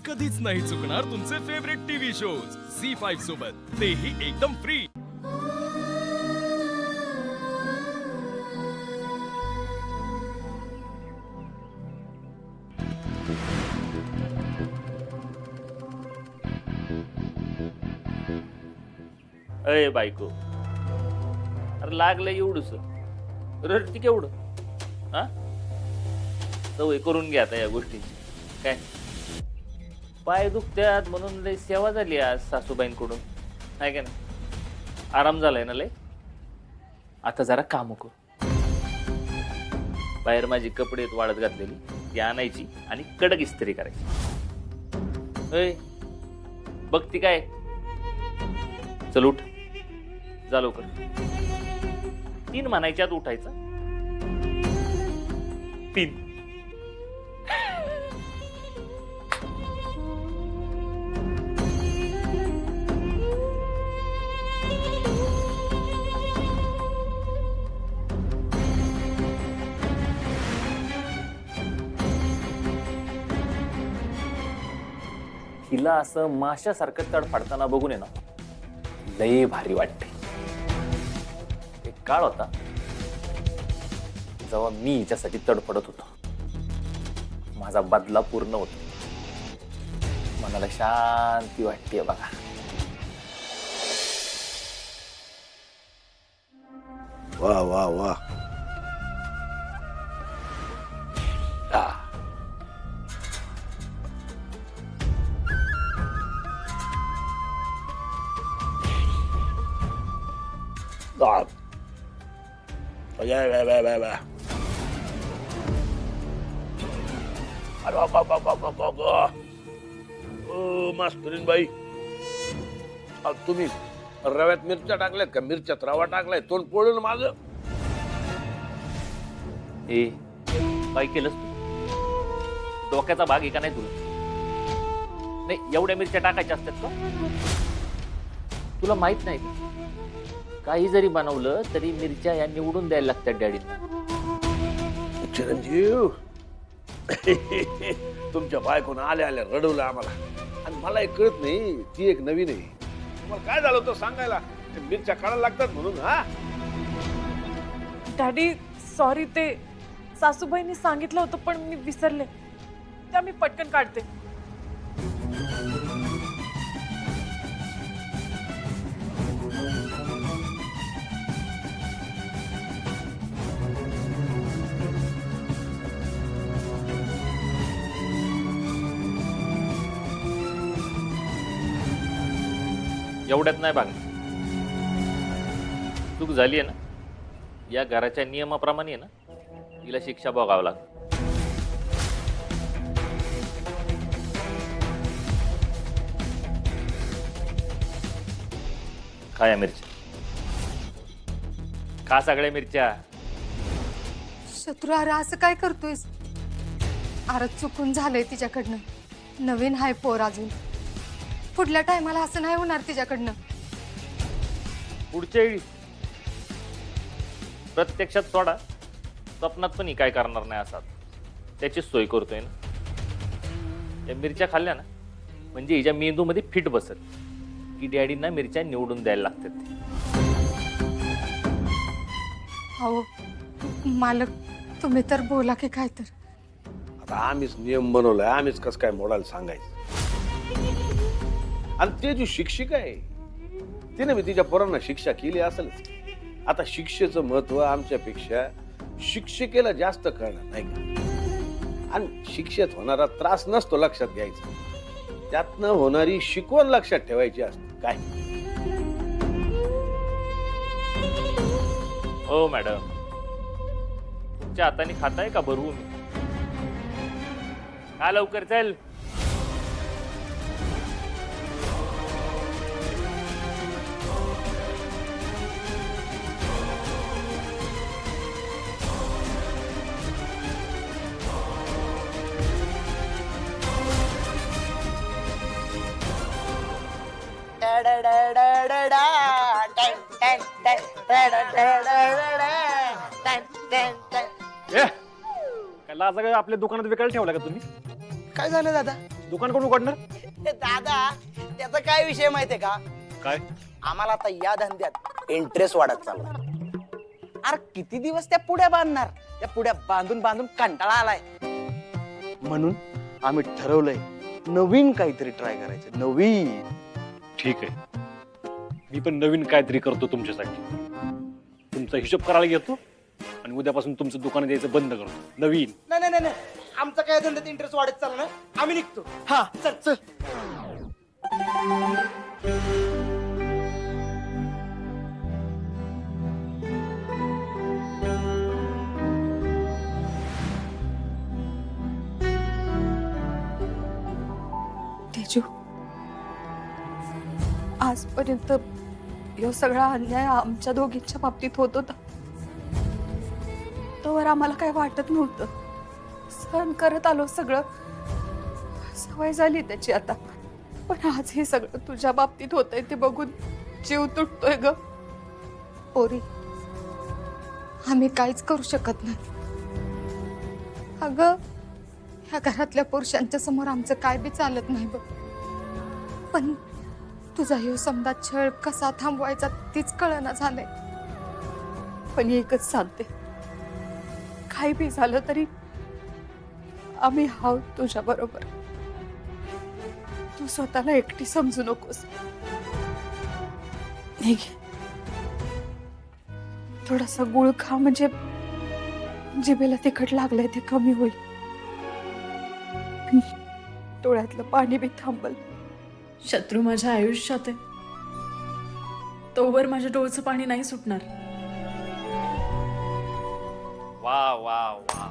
कधीच नाही चुकणार तुमचे फेवरेट टीव्ही शोज झी5 सोबत, तेही एकदम फ्री. अय बायको, अरे लागलं एवढंच रडती केवढं? हा, सवय करून घ्या आता या गोष्टींची. काय पाय दुखत्यात म्हणून लय सेवा झाली आज सासूबाईंकडून, आहे का ना? आराम झालाय ना लय. आता जरा काम करू. बाहेर माझी कपडे वाळत घातलेली ती आणायची आणि कडक इस्त्री करायची. अय बघती काय? चल उठ, जा लवकर. 3 म्हणायच्यात उठायचं. 3. हिला असं माशासारखं तडफडताना बघून आहे ना, लय भारी वाटते. एक काळ होता जेव्हा मी हिच्यासाठी तडफडत होतो. माझा बदला पूर्ण होतो. मनाला शांती वाटते बघा. वाह वाह वाह. God. अरे मास्तरीन बाई, तुम्ही रव्यात मिरच्या टाकल्यात का? मिरच्यात रवा टाकलाय, तोंड पोळून माझं. ए काय केलंस तू? डोक्याचा भाग आहे का नाही तुला? नाही एवढ्या मिरच्या टाकायच्या असतात का? तुला माहित नाही का? काही जरी बनवलं तरी मिरच्या या निवडून द्यायला लागतात डॅडींना. चिरंजीव, तुमच्या बायकोनं आल्या आल्या रडवलं आम्हाला, आणि मला एक कळत नाही, ती एक नवीन आहे. तुम्हाला काय झालं होतं सांगायला? मिरच्या काढायला लागतात म्हणून. हा डॅडी सॉरी, ते सासूबाईंनी सांगितलं होतं पण मी विसरले. त्या मी पटकन काढते. एवढ्यात नाही बघ, चूक झाली आहे ना, या घराच्या नियमाप्रमाणे आहे ना, तिला शिक्षा भोगावं लागेल. खाया मिरच्या, खा सगळ्या मिरच्या. शत्रू, अरे असं काय करतोयस? अरे चुकून झालंय तिच्याकडनं. नवीन हाय पोर अजून. पुढल्या टायमाला असं नाही होणार तिच्याकडनं. पुढच्या वेळी प्रत्यक्षात सोडा, स्वप्नात पण ही काय करणार नाही असा त्याचीच सोय करतोय ना. या मिरच्या खाल्ल्या ना म्हणजे हिच्या मेंदूमध्ये फिट बसत की डॅडींना मिरच्या निवडून द्यायला लागतात. हो मालक, तुम्ही तर बोला की काय तर. आता आम्हीच नियम बनवलाय, आम्हीच कसं काय मोडायला सांगायचं. आणि ते जी शिक्षिका आहे तिने मी तिच्या पोरांना शिक्षा केली असेलच. आता शिक्षेचं महत्व आमच्यापेक्षा शिक्षिकेला जास्त कळणार नाही का? आणि शिक्षेत होणारा त्रास नसतो लक्षात घ्यायचा, त्यातनं होणारी शिकवण लक्षात ठेवायची असते. काय हो मॅडम, तुमच्या हाताने खाताय का भरवून? का लवकर चल. काय लाजा आपल्या दुकानात विकायला ठेवला का तुम्ही? काय झालं दादा? दुकान कोण उघडणार? ए दादा, त्याचा काय विषय माहितीये का? काय? आम्हाला आता या धंद्यात इंटरेस्ट वाढत चालला. अरे किती दिवस त्या पुड्या बांधणार? त्या पुड्या बांधून बांधून कंटाळा आलाय. म्हणून आम्ही ठरवलंय नवीन काहीतरी ट्राय करायचं. नवीन. ठीक आहे, मी पण नवीन काहीतरी करतो तुमच्यासाठी. तुमचा हिशोब करायला घेतो आणि उद्यापासून तुमचं दुकान द्यायचं बंद करतो. नवीन. नाही नाही नाही, आमचा काय धंद्यात इंटरेस्ट वाढत चालला ना, आम्ही निघतो. हा चल चल. तेजू, आजपर्यंत ह्यो सगळा अन्याय आमच्या दोघींच्या बाबतीत होत होता. तोवर आम्हाला काय वाटत नव्हतं. सहन करत आलो सगळं. सवय झाली त्याची आता. पण आज हे सगळं तुझ्या बाबतीत होतंय ते बघून जीव तुटतोय ग. पोरी, आम्ही काहीच करू शकत नाही. अगं, ह्या घरातल्या पुरुषांच्या समोर आमचं काय बी चालत नाही बघ. पण तुझा ह्यो समजा छळ कसा थांबवायचा तीच कळना झालंय. पण एकच सांगते, काही बी झालं तरी आम्ही आहोत तुझ्या बरोबर. तू स्वतःला एकटी समजू नकोस. हे घे, थोडासा गुळ खा, म्हणजे जिभेला तिखट लागलंय ते कमी होईल. डोळ्यातलं पाणी बी थांबल. शत्रू माझ्या आयुष्यात आहे, तोवर माझ्या डोळचं पाणी नाही सुटणार. वा वा वा.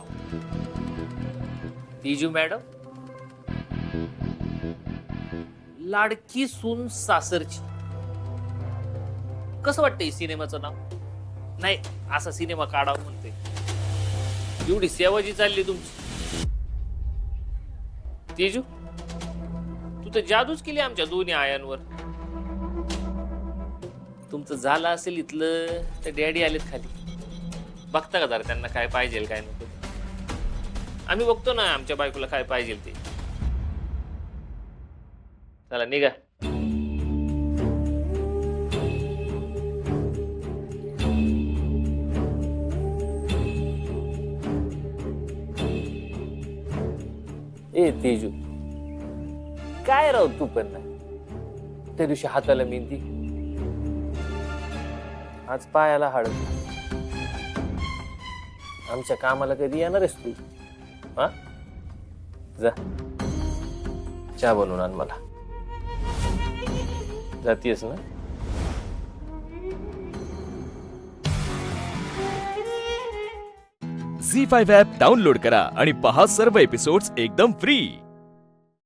तेजू मॅडम, लाडकी सून सासरची. कसं वाटतंय सिनेमाचं नाव? नाही, असा सिनेमा काढावं म्हणते. एवढी सेवा जी चालली तुमची. तेजू, तू तर जादूच केली आमच्या दोन्ही आयांवर. तुमचं झालं असेल इथलं तर डॅडी आलेत खाली. बघता का जरा त्यांना काय पाहिजे काय नको. आम्ही बघतो ना आमच्या बायकोला काय पाहिजे ते. चला निघा. ए तेजू, काय राव तू पण ना. त्या दिवशी हाताला मेहंदी, आज पायाला हळद. आमच्या कामाला कधी येणारच तू? हा, जा चहा बनवून आण मला. जातीयस ना? झी5 ॲप डाउनलोड करा आणि पहा सर्व एपिसोड्स एकदम फ्री.